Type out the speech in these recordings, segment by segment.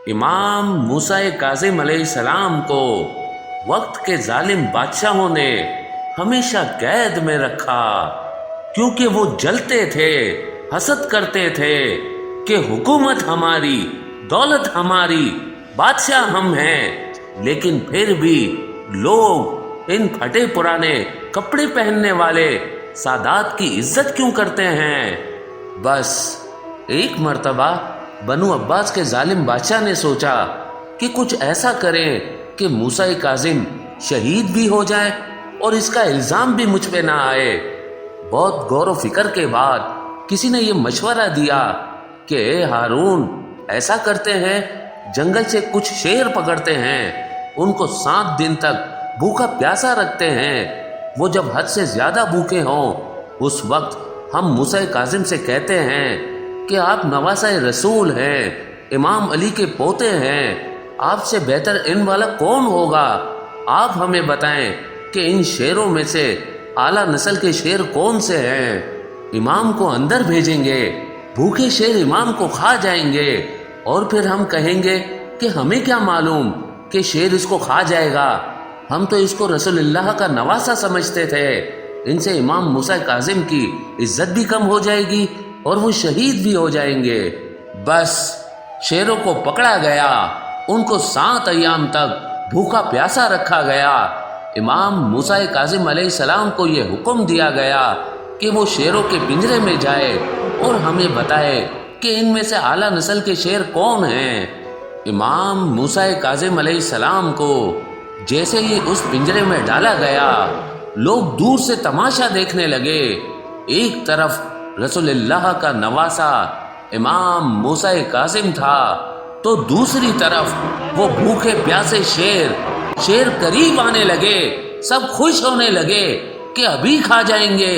امام موسیٰ کاظم علیہ السلام کو وقت کے ظالم بادشاہوں نے ہمیشہ قید میں رکھا، کیونکہ وہ جلتے تھے، حسد کرتے تھے کہ حکومت ہماری، دولت ہماری، بادشاہ ہم ہیں، لیکن پھر بھی لوگ ان پھٹے پرانے کپڑے پہننے والے سادات کی عزت کیوں کرتے ہیں؟ بس ایک مرتبہ بنو عباس کے ظالم بادشاہ نے سوچا کہ کچھ ایسا کریں کہ موسیٰ کاظم شہید بھی ہو جائے اور اس کا الزام بھی مجھ پہ نہ آئے۔ بہت غور و فکر کے بعد کسی نے یہ مشورہ دیا کہ اے ہارون، ایسا کرتے ہیں جنگل سے کچھ شیر پکڑتے ہیں، ان کو 7 دن تک بھوکا پیاسا رکھتے ہیں، وہ جب حد سے زیادہ بھوکے ہوں اس وقت ہم موسیٰ کاظم سے کہتے ہیں کہ آپ نواسہ رسول ہیں، امام علی کے پوتے ہیں، آپ سے بہتر علم والا کون ہوگا؟ آپ ہمیں بتائیں کہ ان شیروں میں سے اعلیٰ نسل کے شیر کون سے ہیں؟ امام کو اندر بھیجیں گے، بھوکے شیر امام کو کھا جائیں گے، اور پھر ہم کہیں گے کہ ہمیں کیا معلوم کہ شیر اس کو کھا جائے گا، ہم تو اس کو رسول اللہ کا نواسہ سمجھتے تھے۔ ان سے امام موسیٰ کاظم کی عزت بھی کم ہو جائے گی اور وہ شہید بھی ہو جائیں گے۔ بس شیروں کو پکڑا گیا، ان کو 7 ایام تک بھوکا پیاسا رکھا گیا۔ امام موسیٰ کاظم علیہ السلام کو یہ حکم دیا گیا کہ وہ شیروں کے پنجرے میں جائے اور ہمیں بتائے کہ ان میں سے اعلیٰ نسل کے شیر کون ہیں۔ امام موسیٰ کاظم علیہ السلام کو جیسے ہی اس پنجرے میں ڈالا گیا، لوگ دور سے تماشا دیکھنے لگے۔ ایک طرف رسول اللہ کا نواسہ امام موسیٰ کاظم تھا تو دوسری طرف وہ بھوکے پیاسے شیر قریب آنے لگے، سب خوش ہونے لگے کہ ابھی کھا جائیں گے۔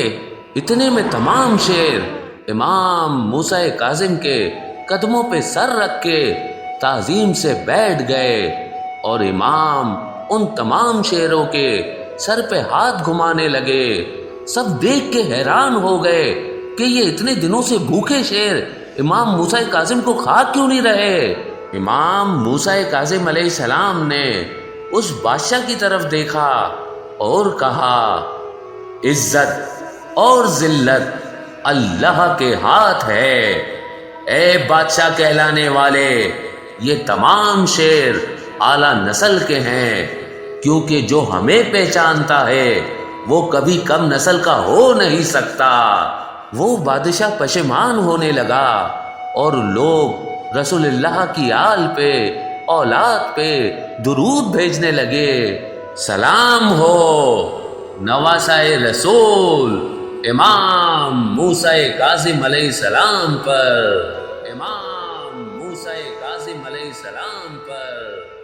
اتنے میں تمام شیر امام موسیٰ کاظم کے قدموں پہ سر رکھ کے تعظیم سے بیٹھ گئے، اور امام ان تمام شیروں کے سر پہ ہاتھ گھمانے لگے۔ سب دیکھ کے حیران ہو گئے کہ یہ اتنے دنوں سے بھوکے شیر امام موسیٰ کاظم کو کھا کیوں نہیں رہے؟ امام موسیٰ کاظم علیہ السلام نے اس بادشاہ کی طرف دیکھا اور کہا، عزت اور ذلت اللہ کے ہاتھ ہے۔ اے بادشاہ کہلانے والے، یہ تمام شیر اعلیٰ نسل کے ہیں، کیونکہ جو ہمیں پہچانتا ہے وہ کبھی کم نسل کا ہو نہیں سکتا۔ وہ بادشاہ پشیمان ہونے لگا اور لوگ رسول اللہ کی آل پہ، اولاد پہ درود بھیجنے لگے۔ سلام ہو نواسہ رسول امام موسیٰ کاظم علیہ السلام پر، امام موسیٰ کاظم علیہ السلام پر۔